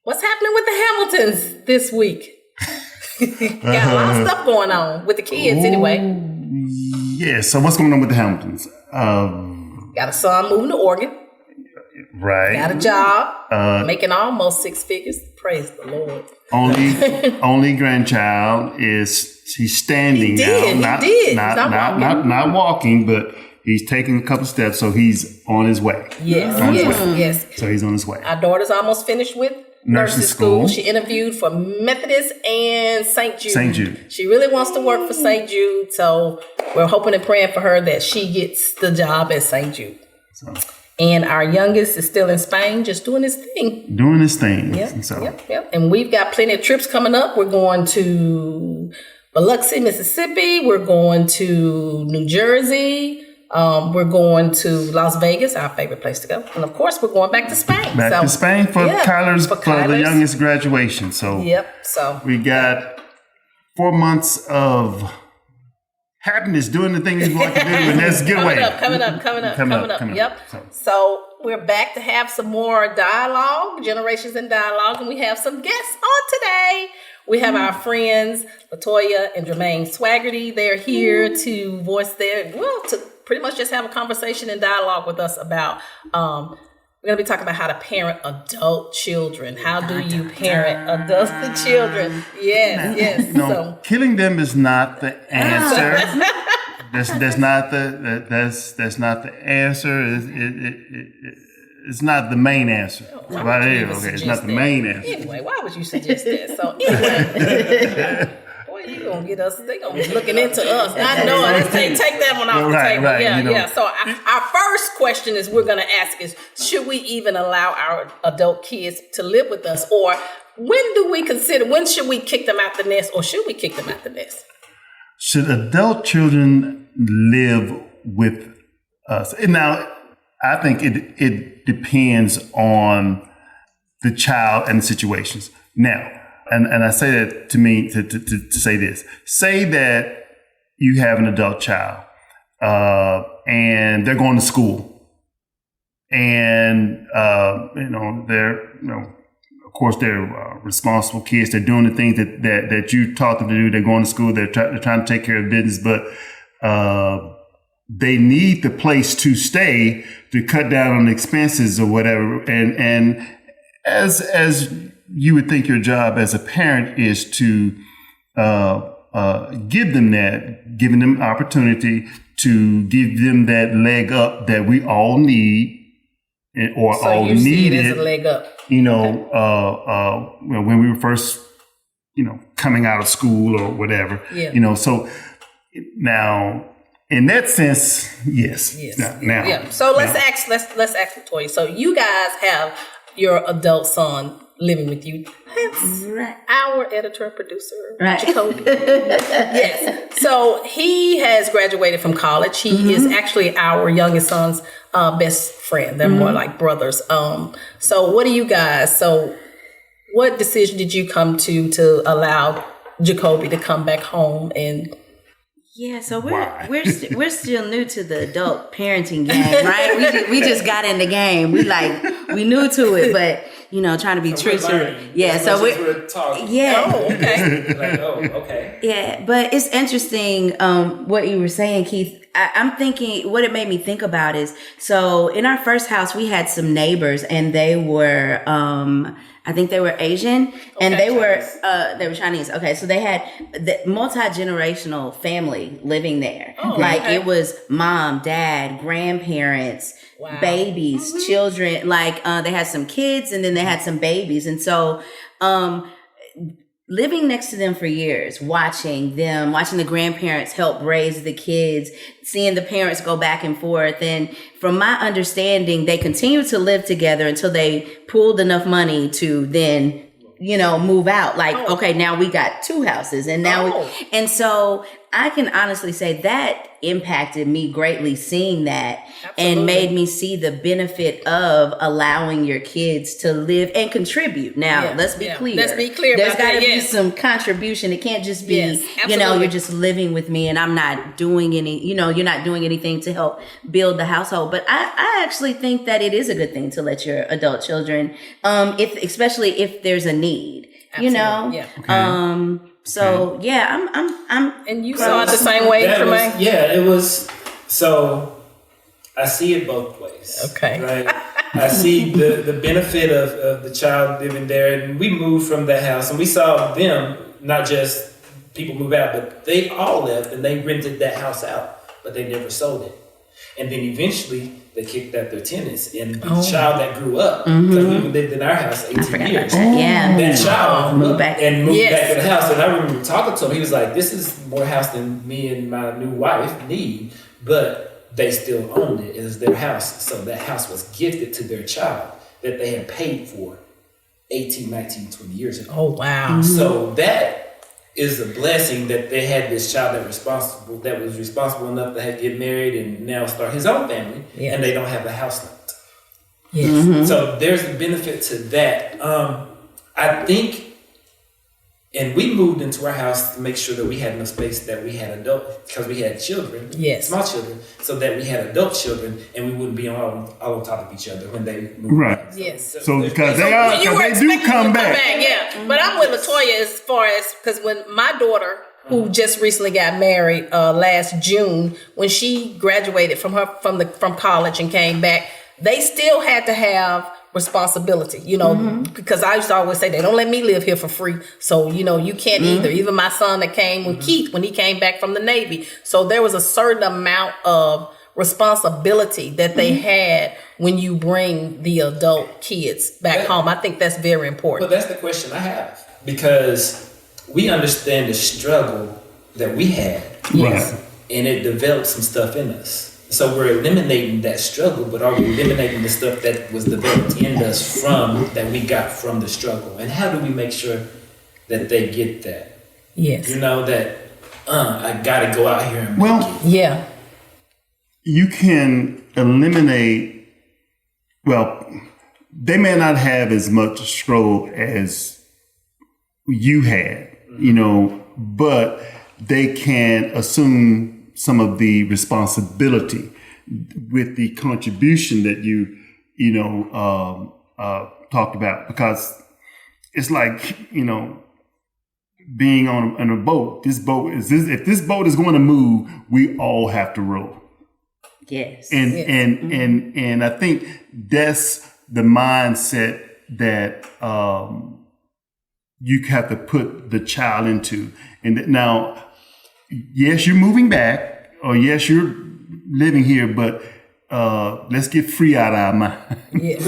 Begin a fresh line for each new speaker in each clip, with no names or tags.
What's happening with the Hamiltons this week? Got a lot of stuff going on with the kids anyway.
Yeah, so what's going on with the Hamiltons?
Got a son moving to Oregon.
Right.
Got a job, making almost 6 figures. Praise the Lord.
Only grandchild he's standing now.
He did.
Not walking, but he's taking a couple steps, so he's on his way.
Yes.
So he's on his way.
Our daughter's almost finished with nursing school. She interviewed for Methodist and St. Jude.
St. Jude.
She really wants to work for St. Jude, so we're hoping and praying for her that she gets the job at St. Jude. And our youngest is still in Spain, just doing his thing. Yep. And we've got plenty of trips coming up. We're going to Biloxi, Mississippi. We're going to New Jersey. We're going to Las Vegas, our favorite place to go. And of course, we're going back to Spain.
Back to Spain for Kyler's, for the youngest graduation. So we got 4 months of happiness, doing the things you want to do, and let's get away.
Coming up. Yep. So we're back to have some more dialogue, Generations in Dialogue, and we have some guests on today. We have our friends, Latoya and Jermaine Swagerty. They're here to voice to pretty much just have a conversation and dialogue with us about, we're going to be talking about how to parent adult children. How do you parent adult children? Yes.
No, killing them is not the answer. That's not the answer. It's not the main answer. It's not the main answer.
Anyway, why would you suggest that? So anyway. You gonna get us? They gonna be looking into us. I know. Let's take that one off the table. Yeah. So our first question is we're gonna ask is: should we even allow our adult kids to live with us, or when should we kick them out the nest, or should we kick them out the nest?
Should adult children live with us? Now, I think it depends on the child and the situations. Now. And I say that to say this. Say that you have an adult child and they're going to school, and they're of course they're responsible kids. They're doing the things that you taught them to do. They're going to school. They're trying to take care of business, but they need the place to stay to cut down on expenses or whatever. And as you would think your job as a parent is to giving them opportunity to give them that leg up that we all need or
so
all
you
needed.
See it as a leg up.
When we were first, coming out of school or whatever. Yeah. So now in that sense, yes. Now. Yeah.
So let's ask Latoya. So you guys have your adult son living with you. That's right. Our editor and producer, right. Jacobe. Yes. So he has graduated from college. He is actually our youngest son's best friend. They're more like brothers. So what do you guys? So what decision did you come to allow Jacobe to come back home and?
Yeah, so we're still new to the adult parenting game, right? We just got in the game. We new to it, but trying to be true to it. Yeah, so we're talking. Yeah.
Oh, okay.
Okay. Yeah, but it's interesting what you were saying, Keith. I'm thinking what it made me think about is so in our first house we had some neighbors and they were I think they were Asian and they were Chinese. Okay. So they had the multi-generational family living there. Oh, it was mom, dad, grandparents, babies, children, they had some kids and then they had some babies. And so, living next to them for years, watching the grandparents help raise the kids, seeing the parents go back and forth. And from my understanding, they continued to live together until they pooled enough money to then, move out. Okay, now we got 2 houses and now and so I can honestly say that impacted me greatly, seeing that.
Absolutely.
And made me see the benefit of allowing your kids to live and contribute. Now, let's be clear.
Let's be clear.
There's got to be some contribution. It can't just be, you're just living with me and I'm not doing any, you're not doing anything to help build the household. But I actually think that it is a good thing to let your adult children, especially if there's a need,
Absolutely. Yeah.
Okay. So I'm
and you saw it the same way, Jermaine?
It was. So I see it both ways.
Okay.
Right. I see the benefit of the child living there, and we moved from that house, and we saw them, not just people move out, but they all left, and they rented that house out, but they never sold it. And then eventually they kicked out their tenants, and the child that grew up, because we lived in our house 18 years. That child moved back to the house. And I remember talking to him. He was like, this is more house than me and my new wife need, but they still owned it. It was their house. So that house was gifted to their child that they had paid for 18, 19, 20 years ago.
Oh, wow.
So that is a blessing that they had this child that was responsible enough to get married and now start his own family, and they don't have a house note.
Yes.
So there's a benefit to that. I think, and we moved into our house to make sure that we had enough space that we had because we had children, small children, so that we had adult children and we wouldn't be all on top of each other when they moved.
Right.
Yes.
So because they do come back.
Yeah. But I'm with Latoya as far as, because when my daughter, who just recently got married last June, when she graduated from college and came back, they still had to have responsibility, because I used to always say they don't let me live here for free. So, you can't either. Even my son that came with Keith when he came back from the Navy. So there was a certain amount of responsibility that they had when you bring the adult kids back home. I think that's very important.
But that's the question I have, because we understand the struggle that we had.
Right.
And it developed some stuff in us. So we're eliminating that struggle, but are we eliminating the stuff that was developed in us that we got from the struggle? And how do we make sure that they get that?
Yes.
That I gotta go out here and make it.
Yeah.
You can eliminate, they may not have as much struggle as you had, but they can assume some of the responsibility with the contribution that you talked about, because it's like, being on a boat. If this boat is going to move, we all have to row.
Yes.
And I think that's the mindset that you have to put the child into. And now, yes, you're moving back, or yes, you're living here, but let's get free out of our mind.
Yes.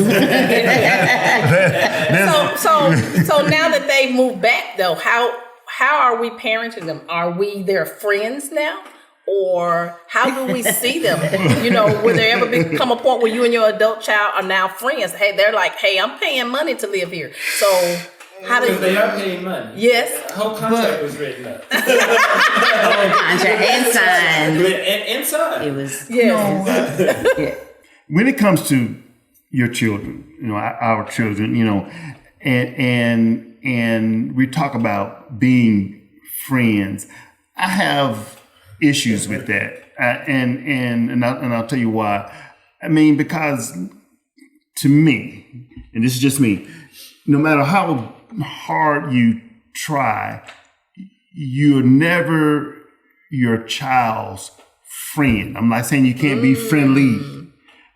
So now that they've moved back, though, how are we parenting them? Are we their friends now? Or how do we see them? Will there ever become a point where you and your adult child are now friends? Hey, they're like, hey, I'm paying money to live here. So how do
they are paying money?
Yes.
The whole contract was written up.
Contract and signed.
And signed.
It was.
Yes.
When it comes to your children, our children, and we talk about being friends, I have issues with that, and I'll tell you why. I mean, because to me, and this is just me, no matter how hard you try, you're never your child's friend. I'm not saying you can't be friendly.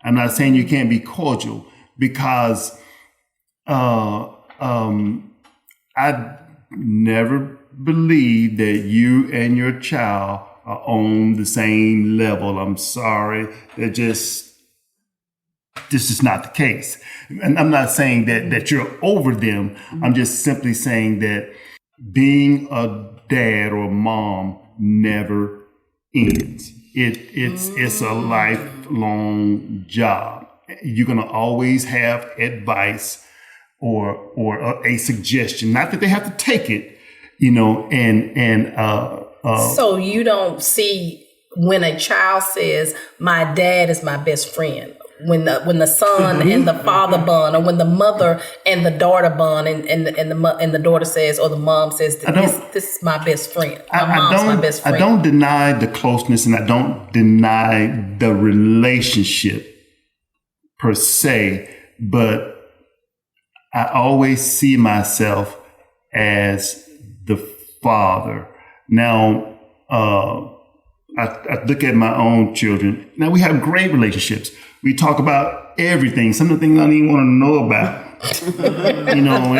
I'm not saying you can't be cordial, because I never believe that you and your child are on the same level. I'm sorry. This is not the case. And I'm not saying that you're over them. I'm just simply saying that being a dad or mom never ends. It's a lifelong job. You're gonna always have advice or a suggestion. Not that they have to take it,
So you don't see when a child says, "My dad is my best friend." When the son and the father bond, or when the mother and the daughter bond, and the daughter says, or the mom says, "This is my best friend." My mom's my best friend.
I don't deny the closeness, and I don't deny the relationship per se, but I always see myself as the father. Now, I look at my own children. Now, we have great relationships. We talk about everything. Some of the things I don't even want to know about. You know,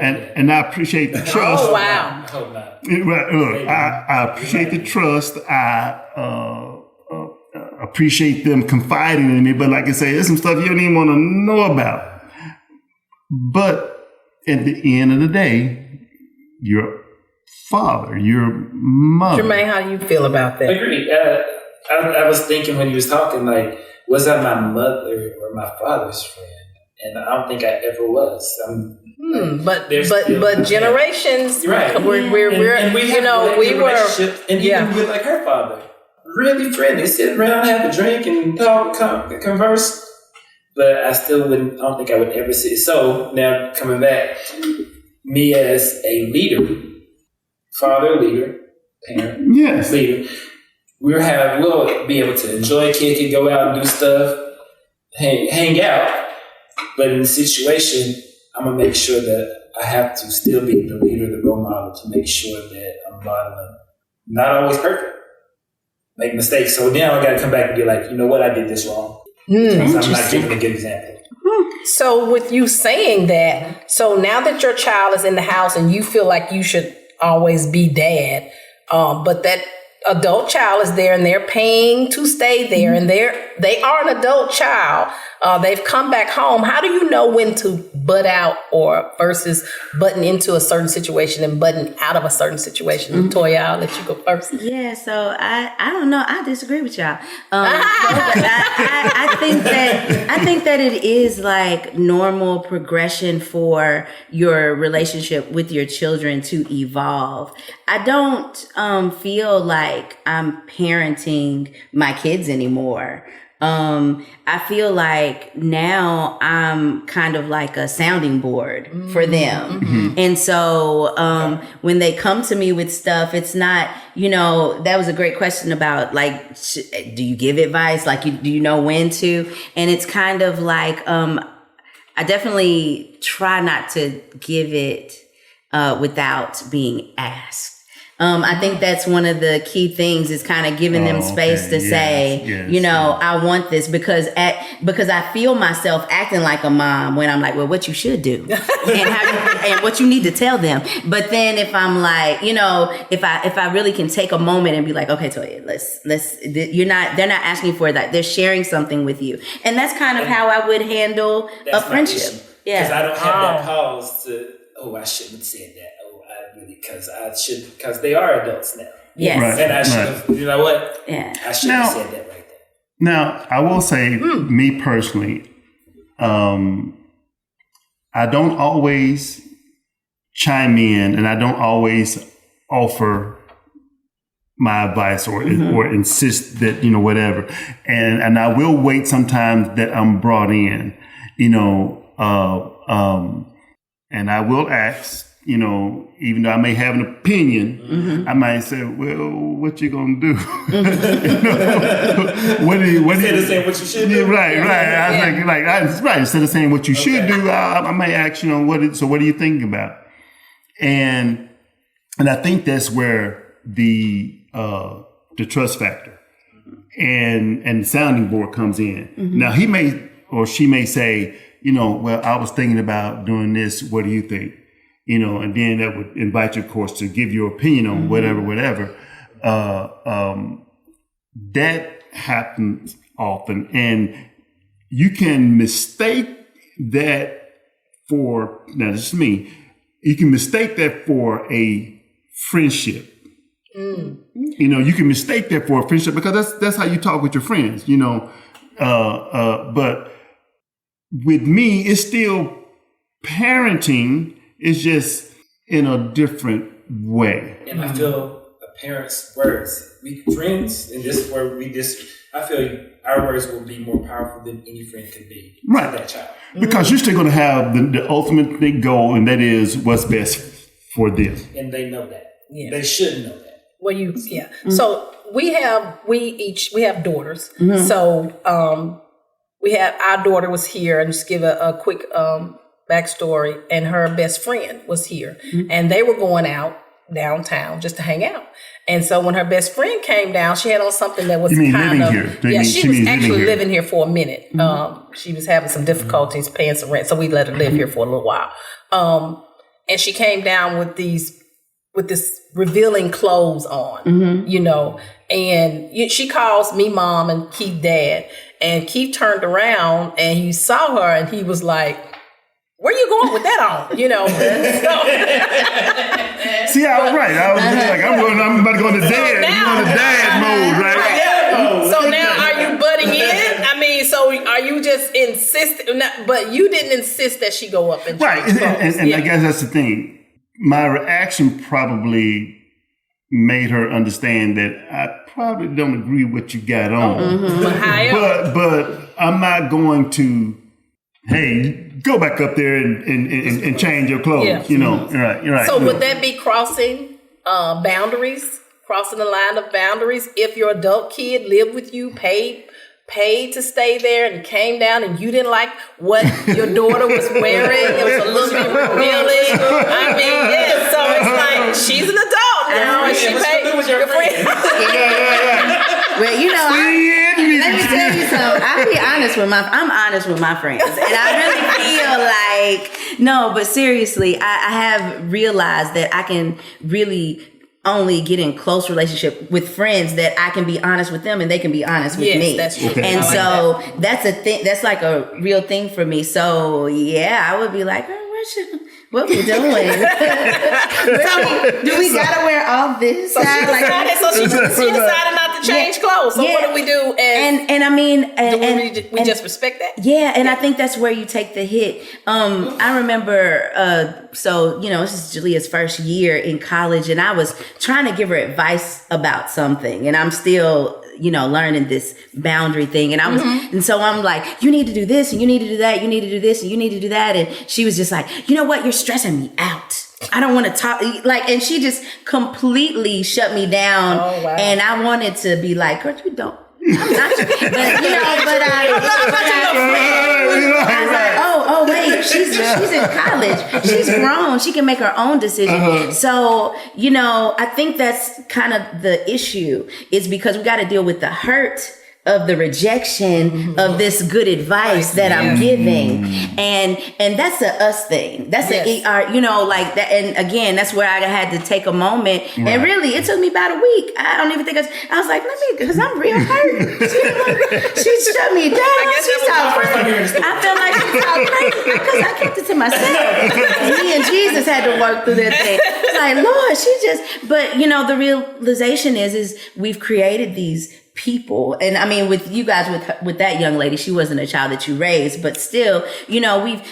and I appreciate the trust.
Oh, wow.
I hope not.
Right, look, I appreciate the trust. I appreciate them confiding in me. But like I say, there's some stuff you don't even want to know about. But at the end of the day, your father, your mother.
Jermaine, how do you feel about that?
Agreed. I was thinking when you was talking, like, was I my mother or my father's friend? And I don't think I ever was.
But generations,
right?
And we
you know, we were, and even with like her father, really friendly, sit around, have a drink, and talk, converse. But I don't think I would ever see it. So now coming back, me as a leader, father, leader, parent,
yes,
leader. We'll be able to enjoy, kick it, go out and do stuff, hang out. But in the situation, I'm going to make sure that I have to still be the leader, the role model, to make sure that I'm modeling. Not always perfect. Make mistakes. So now I got to come back and be like, you know what, I did this wrong. Because I'm not giving a good example.
So with you saying that, so now that your child is in the house and you feel like you should always be dad, but that adult child is there and they're paying to stay there, and they are an adult child. They've come back home. How do you know when to butt out or versus button into a certain situation and button out of a certain situation? Latoya, I'll let you go first.
Yeah, so I don't know. I disagree with y'all. I think that it is like normal progression for your relationship with your children to evolve. I don't feel like I'm parenting my kids anymore. I feel like now I'm kind of like a sounding board for them. Mm-hmm. And so, when they come to me with stuff, it's not, you know, that was a great question about like, do you give advice? Like, do you know when to? And it's kind of like, I definitely try not to give it, without being asked. I think that's one of the key things is kind of giving them space to say, you know, I want this because I feel myself acting like a mom when I'm like, well, what you should do and what you need to tell them. But then if I'm like, you know, if I really can take a moment and be like, okay, Toya, they're not asking for that. They're sharing something with you. And that's kind of how I would handle a friendship. Yeah.
Because I don't have that pause to, I shouldn't have said that. Because they are adults now.
Yes.
Right.
And I should have, you know what?
Yeah.
I should have said that right there.
Now, I will say, me personally, I don't always chime in and I don't always offer my advice or insist that, you know, whatever. And I will wait sometimes that I'm brought in, you know, and I will ask, you know, even though I may have an opinion, I might say, well, what you gonna do? You know, what instead
of saying what you should do?
Right. Right. Instead of saying what you should do, I may ask, you know, what are you thinking about? And I think that's where the trust factor and the sounding board comes in. Now he may or she may say, you know, well, I was thinking about doing this. What do you think? You know, and then that would invite you, of course, to give your opinion on whatever. That happens often. And you can mistake that for, now this is me, you can mistake that for a friendship. You know, you can mistake that for a friendship because that's how you talk with your friends, you know. But with me, it's still parenting. It's just in a different way.
And I feel a parent's words, we friends, and this is where I feel our words will be more powerful than any friend can be to that child.
Because you're still going to have the ultimate big goal, and that is what's best for them.
And they know that. Yeah. They should know that.
Well, So we have daughters. So our daughter was here, and just give a quick backstory, and her best friend was here, and they were going out downtown just to hang out. And so when her best friend came down, she had on something that was kind of she was actually living here for a minute. She was having some difficulties paying some rent, so we let her live here for a little while. And she came down with this revealing clothes on, and she calls me mom and Keith dad, and Keith turned around and he saw her and he was like, where you going with that on?
See, I was right. I was just like, I'm about to go into dad mode, right?
So now are you butting in? I mean, so are you just insisting? But you didn't insist that she go up and
right. And I guess that's the thing. My reaction probably made her understand that I probably don't agree with what you got on. But I'm not going to, hey, go back up there and change your clothes. You're right.
So would that be crossing boundaries, crossing the line of boundaries? If your adult kid lived with you, paid to stay there, and came down and you didn't like what your daughter was wearing, it was a little bit revealing. I mean, so it's like, she's an adult now, and she paid your friend.
Well, let me tell you something. I'm honest with my friends, and I really feel like, but seriously, I have realized that I can really only get in close relationship with friends that I can be honest with them and they can be honest with me.
That's true.
And so that's a thing. That's like a real thing for me. So I would be like, what we doing? Do we gotta wear all this?
So she decided not to change clothes. So what do we do?
And I mean,
we just respect that?
Yeah, and I think that's where you take the hit. I remember, this is Julia's first year in college, and I was trying to give her advice about something, and I'm still learning this boundary thing. And and so I'm like, you need to do this and you need to do that. You need to do this and you need to do that. And she was just like, you know what? You're stressing me out. I don't want to talk. And she just completely shut me down. Oh, wow. And I wanted to be like, girl, you don't. I'm not, I was like, oh, wait, she's in college. She's grown. She can make her own decision. So, I think that's kind of the issue, is because we got to deal with the hurt of the rejection of this good advice that I'm giving. And that's a us thing. That's like that. And again, that's where I had to take a moment. Right. And really, it took me about a week. I don't even think I was like, because I'm real hurt. She shut me down. I felt like she talked crazy because I kept it to myself. Me and Jesus had to work through that thing. It's like, Lord, but the realization is we've created these people. And I mean, with you guys, with that young lady, she wasn't a child that you raised, but still, we've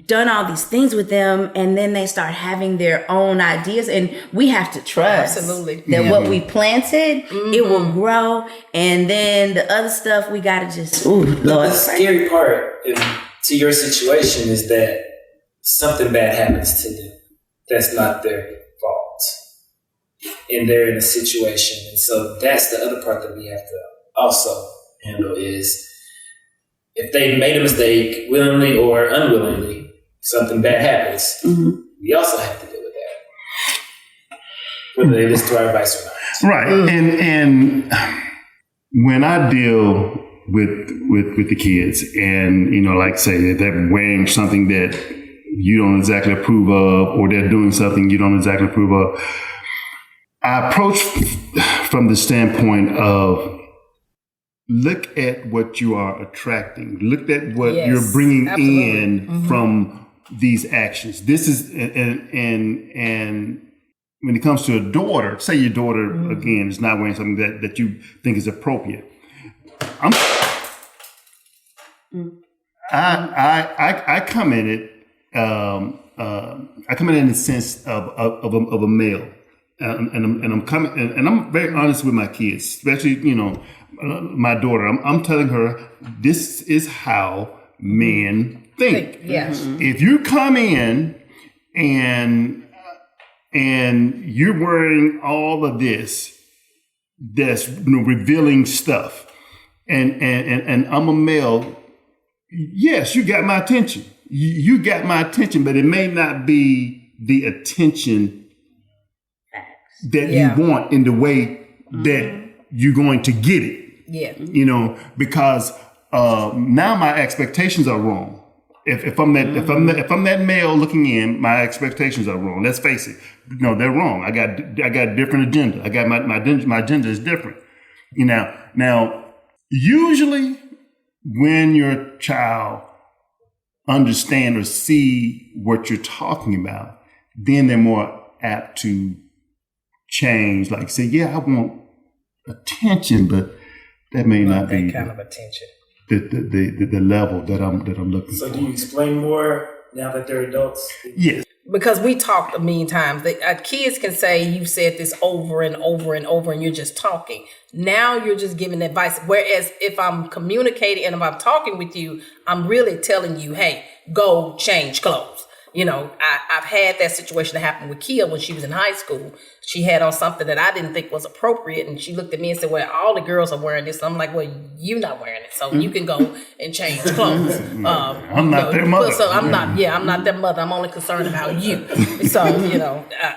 done all these things with them, and then they start having their own ideas, and we have to trust that what we planted, it will grow. And then the other stuff, we got to just, Lord.
The scary part to your situation is that something bad happens to them. That's not their fault. And they're in a situation. And so that's the other part that we have to also handle, is if they made a mistake, willingly or unwillingly, something bad happens, we also have to deal with that, whether they listen to our advice or not.
Right. And when I deal with the kids, and like say they're wearing something that you don't exactly approve of, or they're doing something you don't exactly approve of, I approach from the standpoint of, look at what you are attracting. Look at what you're bringing in from these actions. This is, and when it comes to a daughter, say your daughter, again, is not wearing something that you think is appropriate. I come in it, in the sense of a male. and I'm coming, and I'm very honest with my kids, especially, my daughter. I'm telling her, this is how men think.
Yes.
If you come in and you're wearing all of this, that's revealing stuff, and I'm a male, yes, you got my attention. You got my attention, but it may not be the attention that you want in the way that you're going to get it.
Yeah.
Because now my expectations are wrong. If I'm that male looking in, my expectations are wrong. Let's face it. No, they're wrong. I got different agenda. I got my agenda is different. Now usually when your child understand or see what you're talking about, then they're more apt to change. Like say, yeah, I want attention, but that may not be
kind of attention.
The level that I'm looking for.
So do you explain more now that they're adults?
Yes.
Because we talked a million times. Kids can say, you said this over and over and over, and you're just talking. Now you're just giving advice. Whereas if I'm communicating and if I'm talking with you, I'm really telling you, hey, go change clothes. I've had that situation that happened with Kia when she was in high school. She had on something that I didn't think was appropriate. And she looked at me and said, well, all the girls are wearing this. I'm like, well, you're not wearing it. So you can go and change clothes.
I'm not their mother.
So I'm not their mother. I'm only concerned about you. So,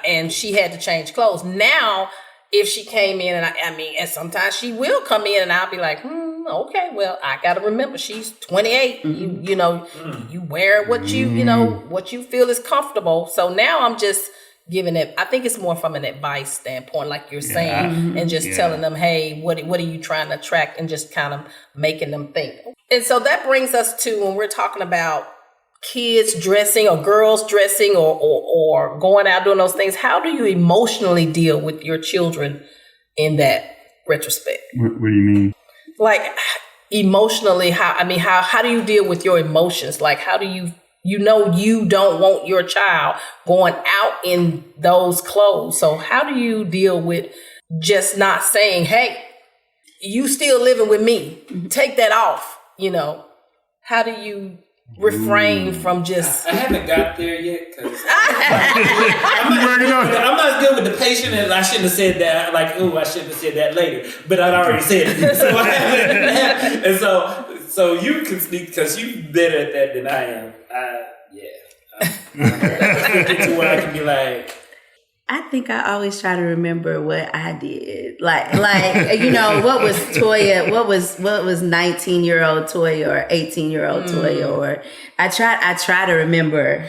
and she had to change clothes. Now, if she came in and sometimes she will come in and I'll be like, okay, well, I got to remember she's 28. You wear what what you feel is comfortable. So now I'm just giving it, I think it's more from an advice standpoint, like you're saying, and just telling them, hey, what are you trying to attract, and just kind of making them think. And so that brings us to when we're talking about kids dressing or girls dressing or going out doing those things, how do you emotionally deal with your children in that retrospect?
What do you mean?
Like emotionally, how do you deal with your emotions? Like how do you you don't want your child going out in those clothes. So how do you deal with just not saying, hey, you still living with me, take that off, How do you refrain from just...
I haven't got there yet because I'm not good with the patient, and I shouldn't have said that. I shouldn't have said that later, but I'd already said it. So I haven't. And so you can speak because you're better at that than I am. I'm to where I can be like...
I think I always try to remember what I did. What was Toya, what was 19-year-old Toya or 18-year-old Toya, or I try to remember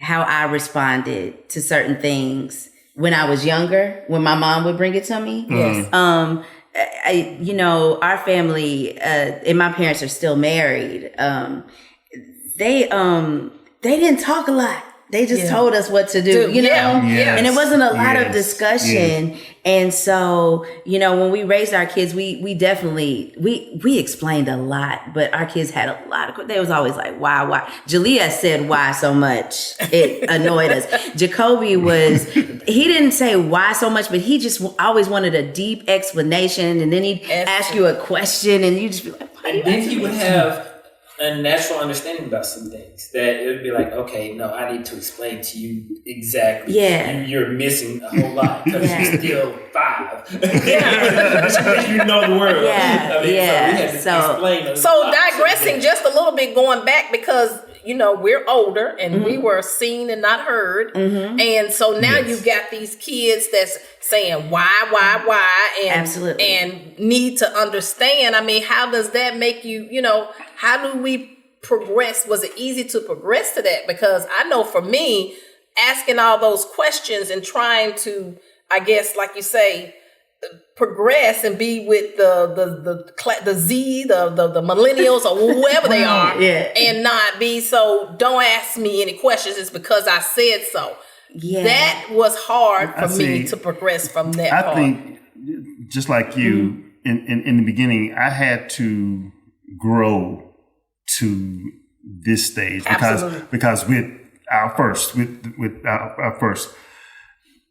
how I responded to certain things when I was younger, when my mom would bring it to me.
Yes.
Our family, and my parents are still married. They didn't talk a lot. They just told us what to do,
Yes.
And it wasn't a lot of discussion. Yes. And so, when we raised our kids, we definitely, we explained a lot, but our kids had a lot of, they was always like, why? Jalea said why so much. It annoyed us. Jacobe he didn't say why so much, but he just always wanted a deep explanation. And then he'd ask you a question and you just be like, why?
And then he would have a natural understanding about some things that it would be like, okay, no, I need to explain to you exactly.
Yeah.
You're missing a whole lot because you're still 5. You know the world.
Yeah.
So we had to explain.
So digressing just a little bit, going back, because we're older and we were seen and not heard. And so now you've got these kids that's saying why, and
absolutely,
and need to understand. How does that make you, how do we progress? Was it easy to progress to that? Because I know for me, asking all those questions and trying to, I guess, like you say, progress and be with the Z, the millennials or whoever they are, and not be so, don't ask me any questions, it's because I said so. Yeah. That was hard for me to progress from that part.
I think, just like you, in the beginning, I had to grow to this stage because our first, with our first,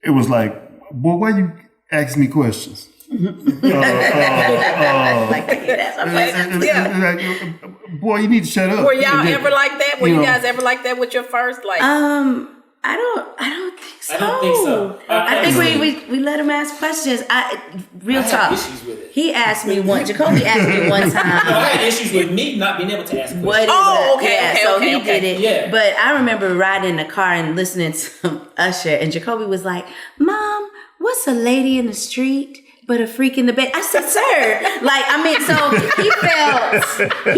it was like, boy, why you ask me questions? Boy, you need to shut up.
Were y'all ever like that? Were you guys ever like that with your first? Like,
I don't think so.
I don't think so.
I think we let him ask questions. Real
I
talk.
had issues with it.
He asked me one. Jacobe asked me one time.
No, I had issues with me not being able to ask questions.
What is
okay,
he did it.
Yeah.
But I remember riding in the car and listening to Usher, and Jacobe was like, "Mom, what's a lady in the street but a freak in the bed?" I said, "Sir." Like, I mean, so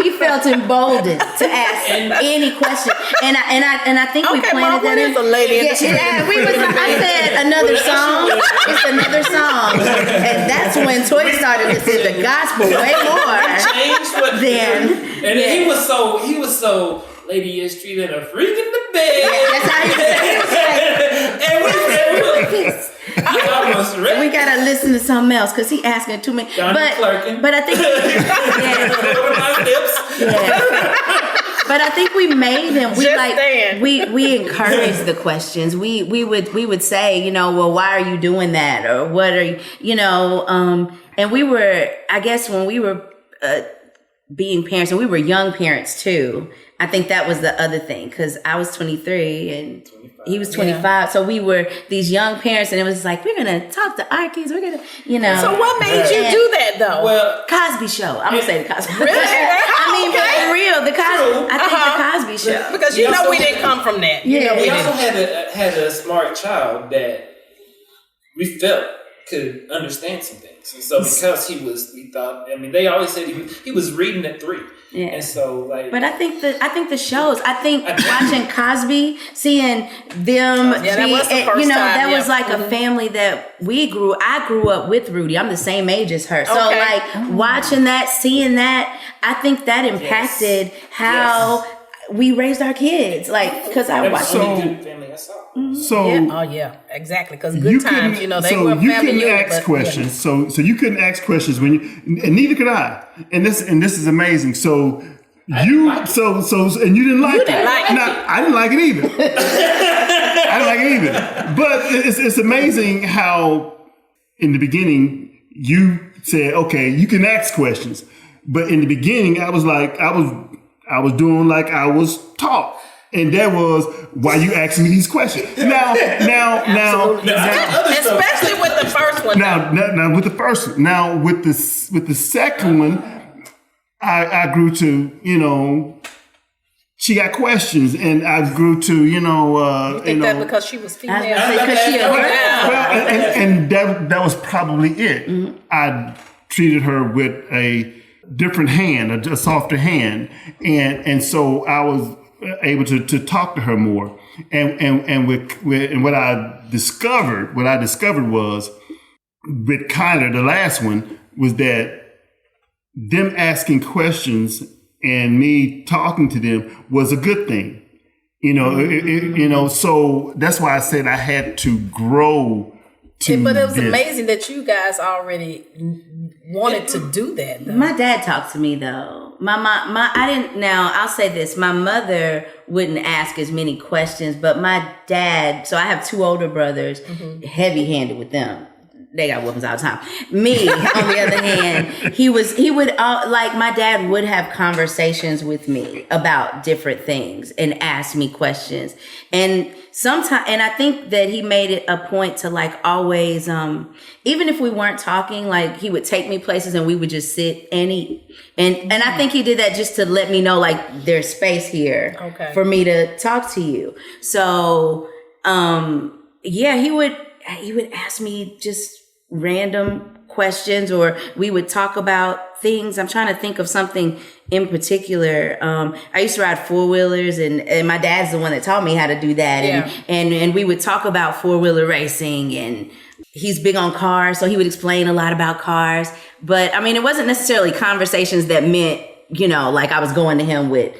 he felt emboldened to ask any question, and I think we planted that in.
What is a lady in the street?
I said another song. It's another song, and that's when Toy started listening to gospel way more.
Changed what
Then
he was so lady in the street and a freak in the bed.
That's how he said.
And I was ready.
We gotta listen to something else because he asking too many. But I think But I think we made him. We encouraged the questions. We would say, well, why are you doing that, or what are you, and we were, I guess, when we were being parents, and we were young parents too. I think that was the other thing, because I was 23 and he was 25. Yeah. So we were these young parents, and it was like, we're going to talk to our kids. We're going to,
So what made you do that, though?
Well, Cosby Show. I'm going to say the Cosby Show.
Really?
I mean, but for real, I think the Cosby Show.
Because we didn't come from that.
Yeah.
We also had a smart child that we felt could understand some things. And so because they always said he was reading at 3. Yeah. And so
but I think the shows, watching Cosby, seeing them
that was the first time,
that was like a family that I grew up with Rudy. I'm the same age as her. So watching that, seeing that, I think that impacted how we raised our kids. Because I watched
good family I saw.
So
exactly. Because good times, they were a family.
You couldn't ask questions. So you couldn't ask questions and neither could I. And this is amazing. So and you didn't like it. I didn't like it either. I didn't like it either. But it's amazing how in the beginning you said, okay, you can ask questions. But in the beginning, I was doing like I was taught. And that was why you asking me these questions. Now,
especially with the first one.
Now with the first one. Now with the second one, I grew to, she got questions, and I grew to,
you think that because she was female?
Because she
and that was probably it. Mm-hmm. I treated her with a different hand, a softer hand, and so I was able to talk to her more, and what I discovered was with Kyler, the last one, was that them asking questions and me talking to them was a good thing, so that's why I said I had to grow.
But it was amazing that you guys already wanted to do that, though.
My dad talked to me, though. My mom, I'll say this. My mother wouldn't ask as many questions, but my dad, so I have 2 older brothers, heavy-handed with them. They got whoopings all the time. Me, on the other hand, he would, my dad would have conversations with me about different things and ask me questions. And sometimes, and I think that he made it a point to always, even if we weren't talking, he would take me places and we would just sit and eat. And I think he did that just to let me know, there's space here for me to talk to you. So, he would ask me just random questions, or we would talk about things. I'm trying to think of something in particular. I used to ride 4-wheelers, and my dad's the one that taught me how to do that. Yeah. And we would talk about 4-wheeler racing, and he's big on cars, so he would explain a lot about cars. But I mean, it wasn't necessarily conversations that meant, I was going to him with,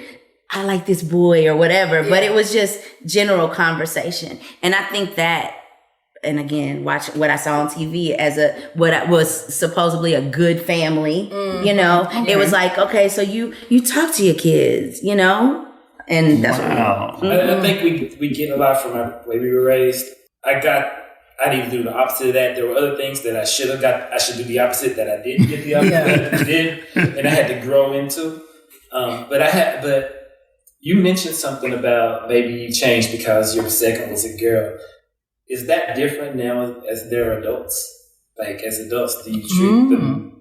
I like this boy or whatever, but it was just general conversation. And I think that, and again, watch what I saw on TV as what was supposedly a good family, it was okay, so you talk to your kids, And that's
wow.
I think we get a lot from the way we were raised. I didn't do the opposite of that. There were other things that I should have got. I should do the opposite that I didn't get the opposite that I did, and I had to grow into. But you mentioned something about maybe you changed because your second was a girl. Is that different now as they're adults? Like as adults, do you treat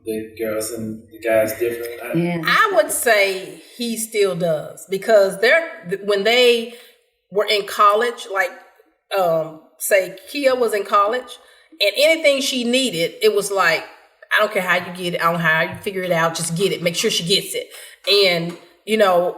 the girls and the guys different?
Yeah.
I would say he still does, because when they were in college, like say Kia was in college, and anything she needed, it was like, I don't care how you get it, I don't know how you figure it out, just get it, make sure she gets it. And you know,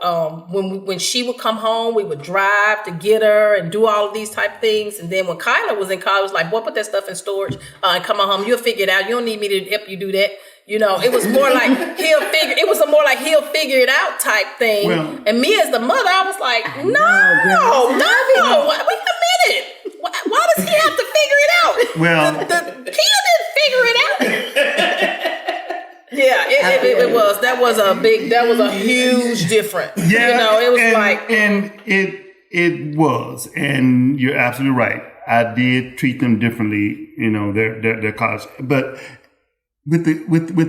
when she would come home, we would drive to get her and do all of these type of things. And then when Kyla was in college, it was like, boy, put that stuff in storage and come on home. You'll figure it out. You don't need me to help you do that. You know, it was more like he'll figure it out type thing. Well, and me as the mother, I was like, no, wait a minute. Why does he have to figure it out?
Well,
the kid didn't figure it out. Yeah, it was. That was a huge difference.
Yeah,
you know, it was
it was, and you're absolutely right. I did treat them differently. You know, their college, but with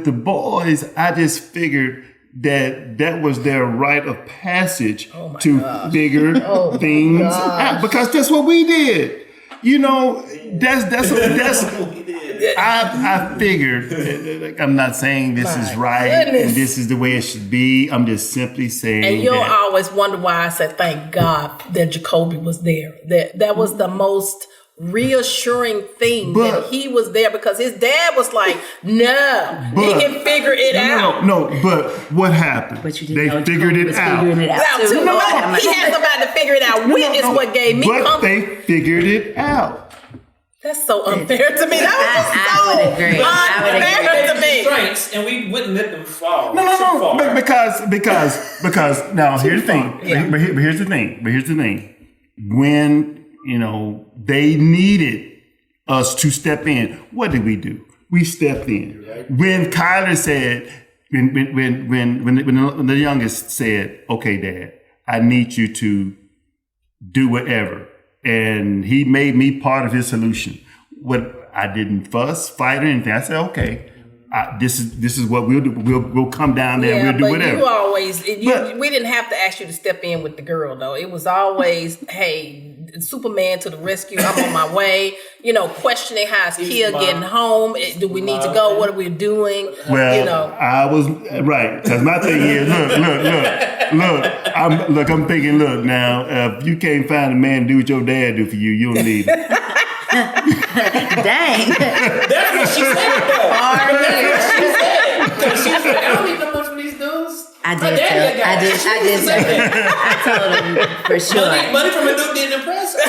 the boys, I just figured that was their rite of passage to figure things out, because that's what we did. You know, that's I figured. I'm not saying this is right and this is the way it should be. I'm just simply saying.
And you'll always wonder why I said thank God that Jacobe was there. That was the most reassuring thing, that he was there, because his dad was like, no, he can figure it out.
No, but what happened?
But you
they figured it out.
He had somebody to figure it out with is what gave me comfort.
They figured it out.
That's so unfair to me.
I would agree.
Unfair to me.
Strengths, and we wouldn't let them fall.
No. Because now here's the thing.
Yeah.
But here's the thing. When they needed us to step in, what did we do? We stepped in. When Kyler said, when the youngest said, "Okay, Dad, I need you to do whatever," and he made me part of his solution. What I didn't fuss, fight, or anything. I said, "Okay, this is what we'll do. We'll come down there and we'll do whatever."
You always, we didn't have to ask you to step in with the girl though. It was always, hey, Superman to the rescue. I'm on my way. You know, questioning how is Kia getting home? Do we need to go? What are we doing?
Well, I was right, because my thing is, look. I'm thinking, look now, if you can't find a man to do what your dad do for you, you don't need him.
Dang.
That's what she said though. She said, I don't need no money from these dudes.
I did say that. I told him for sure.
Money from a dude didn't impress her.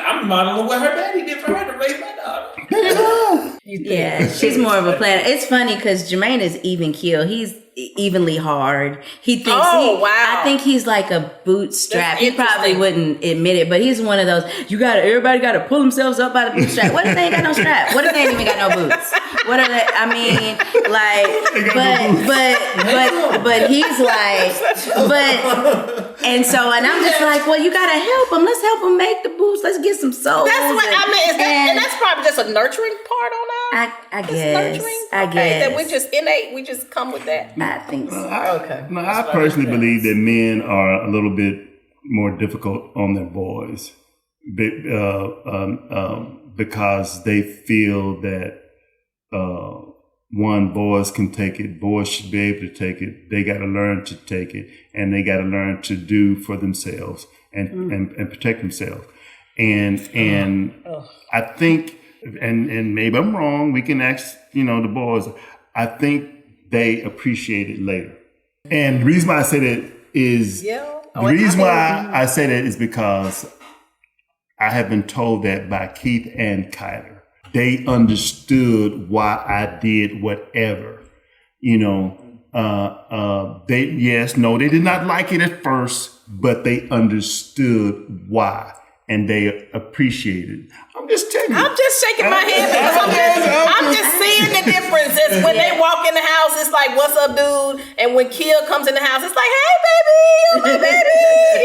I'm modeling what her daddy did for her to raise my daughter.
Yeah, she's more of a planner. It's funny because Jermaine is even keel. He's evenly hard. He thinks I think he's like a bootstrap. He probably wouldn't admit it, but he's one of those, everybody got to pull themselves up by the bootstrap. What if they ain't got no strap? What if they ain't even got no boots? What are they? I mean, like, but he's like, and I'm just like, well, you got to help him. Let's help him make the boots. Let's get some soles.
That's what I mean. And that's probably just a nurturing part on us.
I guess. I guess.
That we just innate. We just come with that.
I think so.
I personally believe that men are a little bit more difficult on their boys, because they feel that boys can take it. Boys should be able to take it. They got to learn to take it, and they got to learn to do for themselves and protect themselves. And I think, and maybe I'm wrong. We can ask the boys. I think they appreciate it later. And the reason why I say that is because I have been told that by Keith and Kyler. They understood why I did whatever. They did not like it at first, but they understood why, and they appreciated it. I'm I'm just telling you.
I'm just shaking my head because I'm just seeing the difference. It's when they walk in the house, it's like, what's up, dude? And when Kia comes in the house, it's like, hey, baby, you're my baby.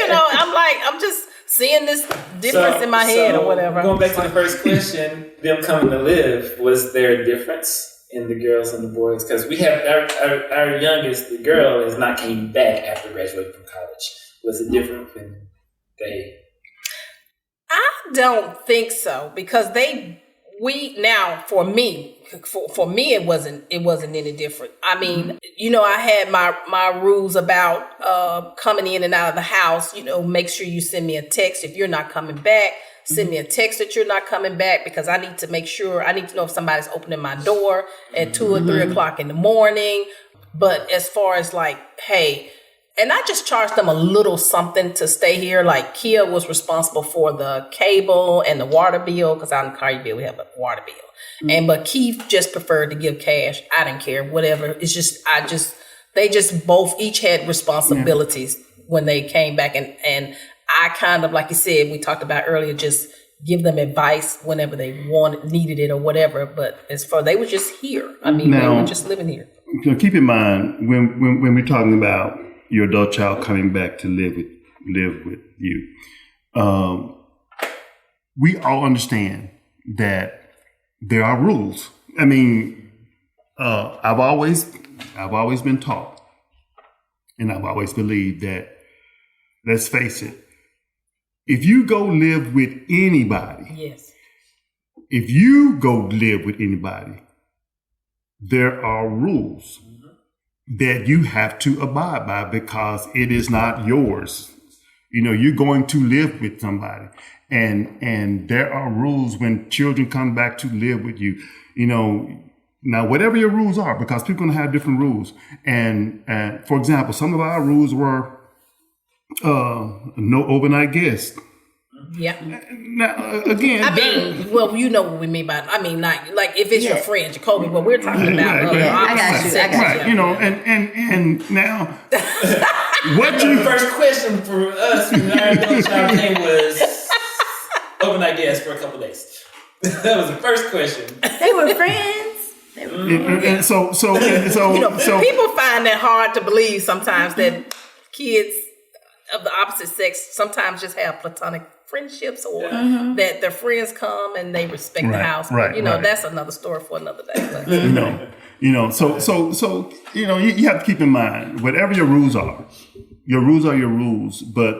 You know, I'm just seeing this difference in my head or whatever.
Going back to the first question, them coming to live, was there a difference in the girls and the boys? Because we have our youngest, the girl, has not came back after graduating from college. Was it different when they...
I don't think so because for me it wasn't any different. I mean, you know, I had my rules about coming in and out of the house. You know, make sure you send me a text if you're not coming back. Send me a text that you're not coming back because I need to make sure. I need to know if somebody's opening my door at 2 or 3 o'clock in the morning. But as far as like, hey. And I just charged them a little something to stay here. Like Kia was responsible for the cable and the water bill because out in Collierville we have a water bill. But Keith just preferred to give cash. I didn't care, whatever. It's just they just both each had responsibilities when they came back, and I kind of, like you said, we talked about earlier, just give them advice whenever they needed it or whatever. But as far they were just here. I mean, they were just living here.
Keep in mind when we're talking about your adult child coming back to live with you. We all understand that there are rules. I mean, I've always been taught, and I've always believed that, let's face it, if you go live with anybody, there are rules that you have to abide by because it is not yours. You know, you're going to live with somebody, and there are rules when children come back to live with you. You know, now whatever your rules are, because people are going to have different rules. And for example, some of our rules were no overnight guests.
Yeah.
Now, again,
I mean, well, you know what we mean by. I mean, not like if it's your friend Jacobe, but we're talking about
I got you.
Right, you know, and now, what you
first question for us when our adult child came was overnight guests for a couple days. That was the first question.
They were friends.
And so
you know, people find that hard to believe sometimes that kids of the opposite sex sometimes just have platonic friendships, or that their friends come and they respect the house. But, you know, that's another story for another day. But.
So you know, you have to keep in mind whatever your rules are your rules. But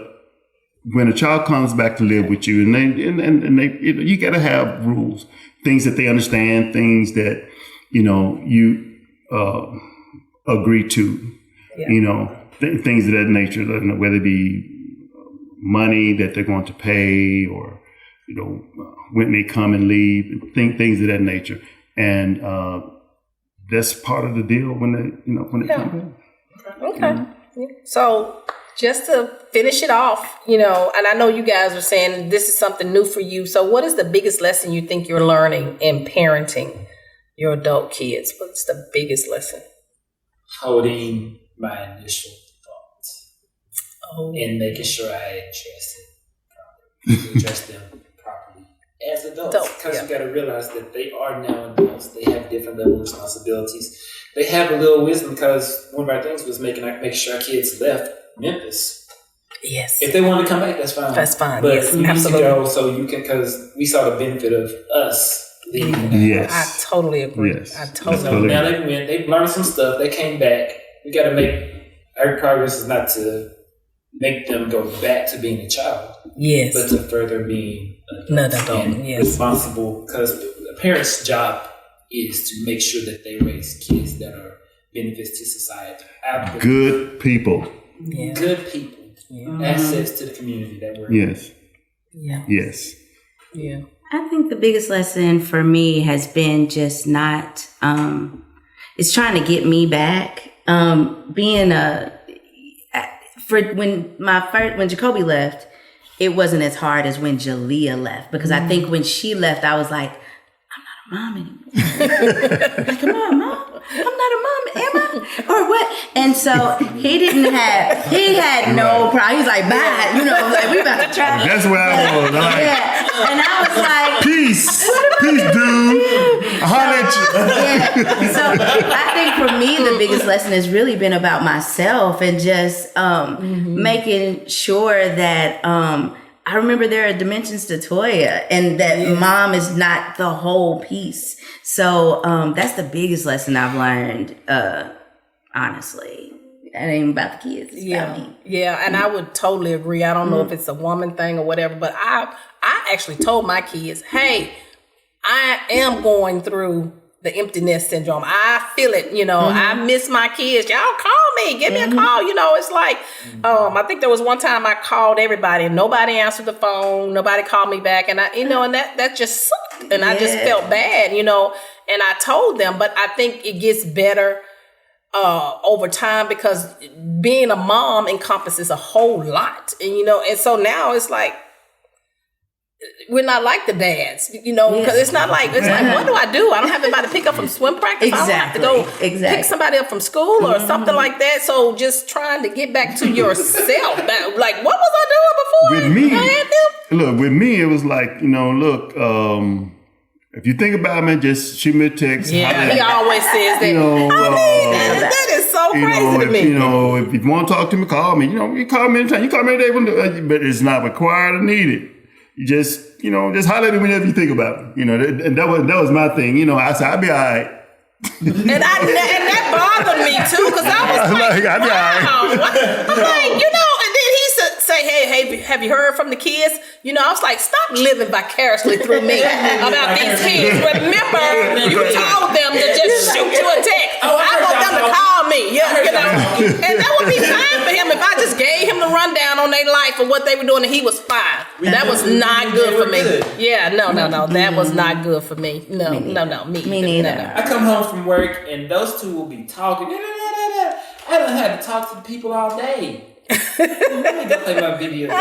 when a child comes back to live with you, and they you got to have rules, things that they understand, things that you agree to, things of that nature, whether it be money that they're going to pay, or when they come and leave, things of that nature, and that's part of the deal when they come in.
Okay. So just to finish it off, and I know you guys are saying this is something new for you. So what is the biggest lesson you think you're learning in parenting your adult kids? What's the biggest lesson?
Holding my initial thoughts and making sure I address them properly as adults. Because you got to realize that they are now adults. They have different level of responsibilities. They have a little wisdom, because one of our things was make sure our kids left Memphis.
Yes.
If they want to come back, that's fine.
That's fine.
But
yes,
you
absolutely.
need to go so you can, because we saw the benefit of us leaving.
Yes.
I totally agree.
Yes.
I totally
So
agree.
now they went. They learned some stuff. They came back. We got to make our progress is not to make them go back to being a child.
Yes.
But to further being
an adult. Yes.
Responsible, because a parent's job is to make sure that they raise kids that are benefits to society.
Good people.
Yeah.
Good people. Yeah. Assets to the community that we're
Yes.
Yeah.
Yes.
Yeah.
I think the biggest lesson for me has been just not, it's trying to get me back. Being when Jacobe left, it wasn't as hard as when Jalea left, because I think when she left, I was like, I'm not a mom anymore. Like, come on, Mom. I'm not a mom, am I? Or what? And so he had no problem. He was like, bye. Like, we about to try.
That's what I was.
Yeah. And I was like,
Peace, dude. Holla at you.
yeah. So I think for me, the biggest lesson has really been about myself and just making sure that I remember there are dimensions to Toya and that mom is not the whole piece. So that's the biggest lesson I've learned, honestly. It ain't about the kids, it's about me.
Yeah, and I would totally agree. I don't know if it's a woman thing or whatever, but I actually told my kids, hey, I am going through the empty nest syndrome. I feel it, I miss my kids. Y'all call me, give me a call. It's like, I think there was one time I called everybody and nobody answered the phone. Nobody called me back. And and that just sucked. And I just felt bad, and I told them, but I think it gets better over time because being a mom encompasses a whole lot. And so now it's like, we're not like the dads, because it's not like, it's like, what do? I don't have anybody to pick up from swim practice.
Exactly.
I don't have to go pick somebody up from school or something like that. So just trying to get back to yourself. Like, what was I doing before?
With me, it was like, if you think about me, just shoot me a text.
Yeah, he always says that. That is so crazy to me.
If you want to talk to me, call me. You call me anytime. You call me every day, but it's not required or needed. You just holler at me whenever you think about me. And that was my thing. I said, I'll be all right.
and that bothered me too, because I was like,
I'll be all right.
I'm like, and then he say, hey, have you heard from the kids? I was like, stop living vicariously through me about these kids. Remember, you told them to just shoot you a text. I want them to call me. And that would be fine for him if I just gave him the rundown on their life and what they were doing, and he was fine. That was not good for me. Yeah, no, that was not good for me. No, me neither. No.
I come home from work and those two will be talking. I done had to talk to the people all day. Let me go play my video game.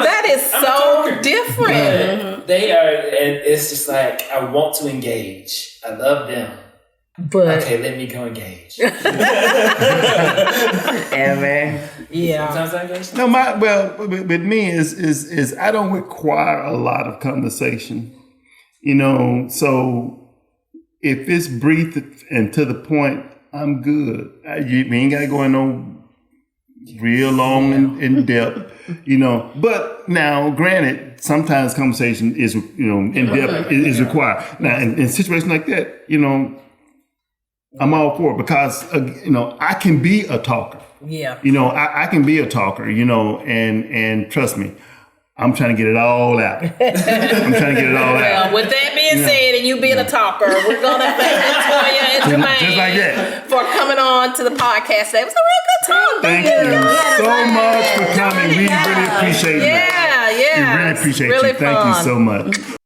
That is so different.
They are, and it's just like, I want to engage. I love them.
But
okay, let me go engage.
Ever.
Yeah.
Sometimes I engage.
No, with me is I don't require a lot of conversation. So if it's brief and to the point, I'm good. We ain't got to go in no real long and in depth, But now, granted, sometimes conversation is, in depth is required. Now, in situations like that, I'm all for it because, I can be a talker.
Yeah.
I can be a talker, and trust me, I'm trying to get it all out.
Well, with that being said, and you being a talker, we're going to thank Latoya and Jermaine
just like that
for coming on to the podcast today. It was a real good talk.
Thank you so much for coming. We really appreciate it.
Yeah.
We really appreciate you. Thank you so much.